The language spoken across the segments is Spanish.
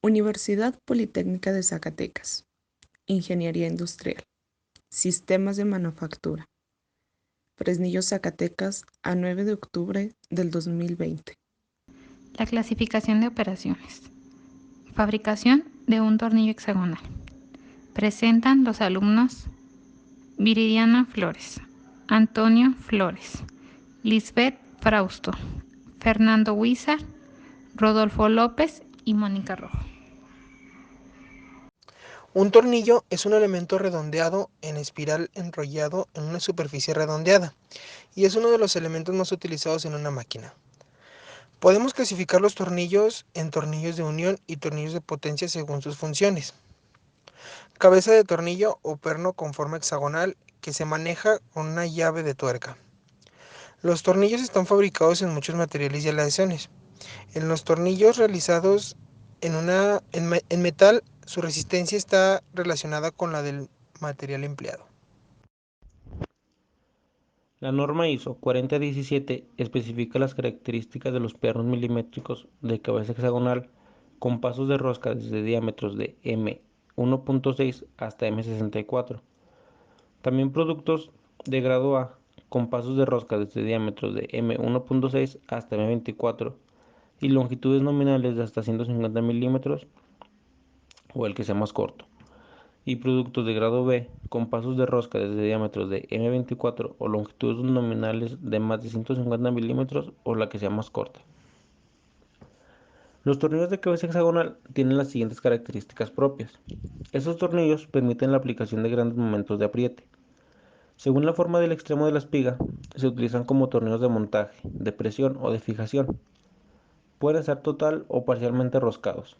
Universidad Politécnica de Zacatecas. Ingeniería Industrial. Sistemas de Manufactura. Fresnillo, Zacatecas, a 9 de octubre del 2020. La clasificación de operaciones. Fabricación de un tornillo hexagonal. Presentan los alumnos Viridiana Flores, Antonio Flores, Lisbeth Frausto, Fernando Huizar, Rodolfo López y Mónica Rojo. Un tornillo es un elemento redondeado en espiral enrollado en una superficie redondeada y es uno de los elementos más utilizados en una máquina. Podemos clasificar los tornillos en tornillos de unión y tornillos de potencia según sus funciones. Cabeza de tornillo o perno con forma hexagonal que se maneja con una llave de tuerca. Los tornillos están fabricados en muchos materiales y aleaciones. En los tornillos realizados en metal, su resistencia está relacionada con la del material empleado. La norma ISO 4017 especifica las características de los pernos milimétricos de cabeza hexagonal con pasos de rosca desde diámetros de M1.6 hasta M64. También productos de grado A con pasos de rosca desde diámetros de M1.6 hasta M24 y longitudes nominales de hasta 150 milímetros o el que sea más corto. Y productos de grado B con pasos de rosca desde diámetros de M24 o longitudes nominales de más de 150 milímetros o la que sea más corta. Los tornillos de cabeza hexagonal tienen las siguientes características propias. Estos tornillos permiten la aplicación de grandes momentos de apriete. Según la forma del extremo de la espiga, se utilizan como tornillos de montaje, de presión o de fijación. Pueden estar total o parcialmente roscados.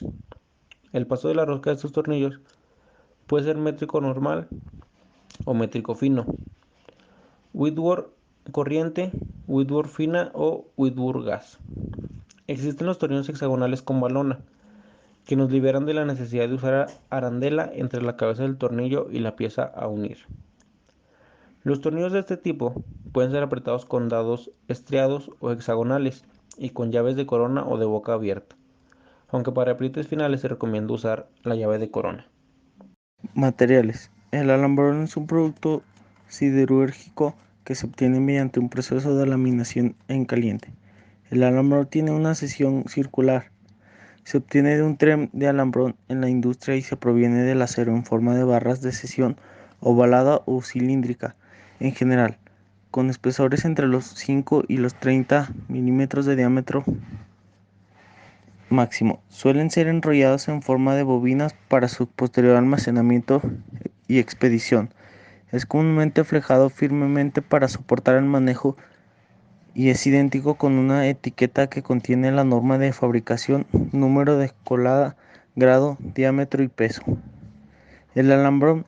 El paso de la rosca de estos tornillos puede ser métrico normal o métrico fino, Whitworth corriente, Whitworth fina o Whitworth gas. Existen los tornillos hexagonales con balona, que nos liberan de la necesidad de usar arandela entre la cabeza del tornillo y la pieza a unir. Los tornillos de este tipo pueden ser apretados con dados estriados o hexagonales y con llaves de corona o de boca abierta, aunque para aprietes finales se recomienda usar la llave de corona. Materiales. El alambrón es un producto siderúrgico que se obtiene mediante un proceso de laminación en caliente. El alambrón tiene una sección circular. Se obtiene de un tren de alambrón en la industria y se proviene del acero en forma de barras de sección ovalada o cilíndrica, en general, con espesores entre los 5 y los 30 milímetros de diámetro máximo. Suelen ser enrollados en forma de bobinas para su posterior almacenamiento y expedición. Es comúnmente flejado firmemente para soportar el manejo y es idéntico con una etiqueta que contiene la norma de fabricación, número de colada, grado, diámetro y peso. El alambrón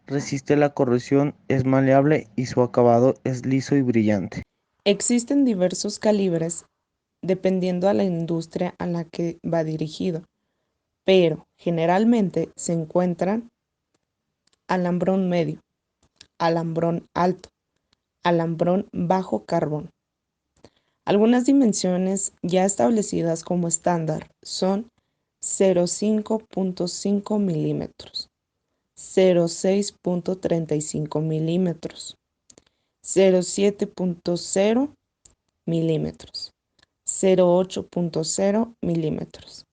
resiste la corrosión, es maleable y su acabado es liso y brillante. Existen diversos calibres dependiendo a la industria a la que va dirigido, pero generalmente se encuentran alambrón medio, alambrón alto, alambrón bajo carbón. Algunas dimensiones ya establecidas como estándar son 0,5.5 milímetros, 0,6.35 milímetros, 0,7.0 milímetros, 0,8.0 milímetros,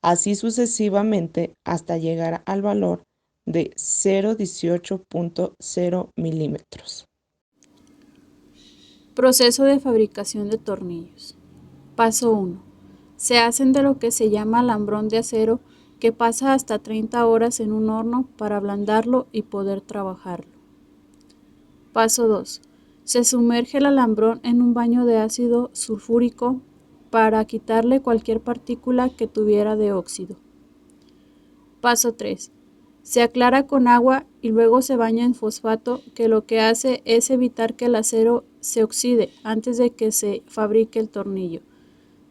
así sucesivamente hasta llegar al valor de 0,18.0 milímetros. Proceso de fabricación de tornillos. Paso 1. Se hacen de lo que se llama alambrón de acero que pasa hasta 30 horas en un horno para ablandarlo y poder trabajarlo. Paso 2. Se sumerge el alambrón en un baño de ácido sulfúrico para quitarle cualquier partícula que tuviera de óxido. Paso 3. Se aclara con agua y luego se baña en fosfato, que lo que hace es evitar que el acero se oxide antes de que se fabrique el tornillo,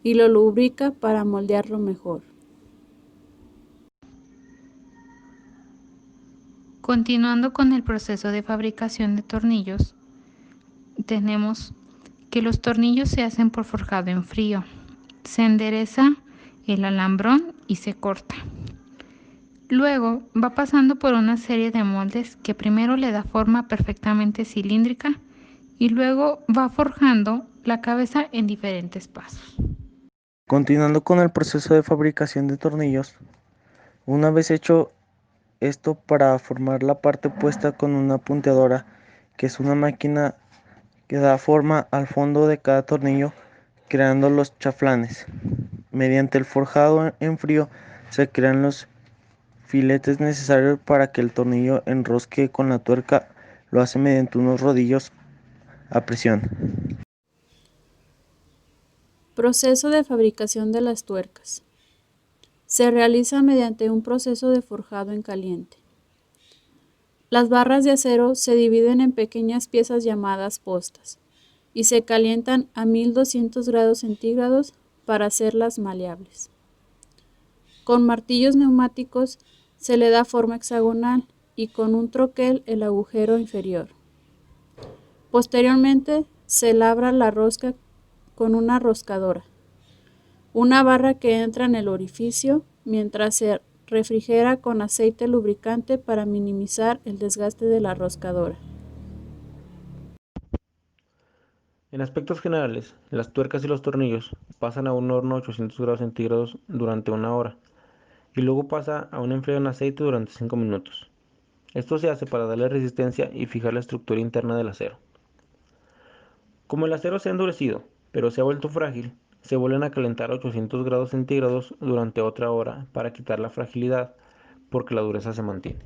y lo lubrica para moldearlo mejor. Continuando con el proceso de fabricación de tornillos, tenemos que los tornillos se hacen por forjado en frío. Se endereza el alambrón y se corta. Luego va pasando por una serie de moldes que primero le da forma perfectamente cilíndrica y luego va forjando la cabeza en diferentes pasos. Continuando con el proceso de fabricación de tornillos, una vez hecho esto, para formar la parte opuesta con una punteadora, que es una máquina que da forma al fondo de cada tornillo, creando los chaflanes. Mediante el forjado en frío se crean los filetes necesarios para que el tornillo enrosque con la tuerca. Lo hace mediante unos rodillos a presión. Proceso de fabricación de las tuercas. Se realiza mediante un proceso de forjado en caliente. Las barras de acero se dividen en pequeñas piezas llamadas postas y se calientan a 1200 grados centígrados para hacerlas maleables. Con martillos neumáticos se le da forma hexagonal y con un troquel el agujero inferior. Posteriormente se labra la rosca con una roscadora, una barra que entra en el orificio mientras se refrigera con aceite lubricante para minimizar el desgaste de la roscadora. En aspectos generales, las tuercas y los tornillos pasan a un horno a 800 grados centígrados durante 1 hora y luego pasa a un enfriado en aceite durante 5 minutos. Esto se hace para darle resistencia y fijar la estructura interna del acero. Como el acero se ha endurecido, pero se ha vuelto frágil, se vuelven a calentar a 800 grados centígrados durante otra hora para quitar la fragilidad, porque la dureza se mantiene.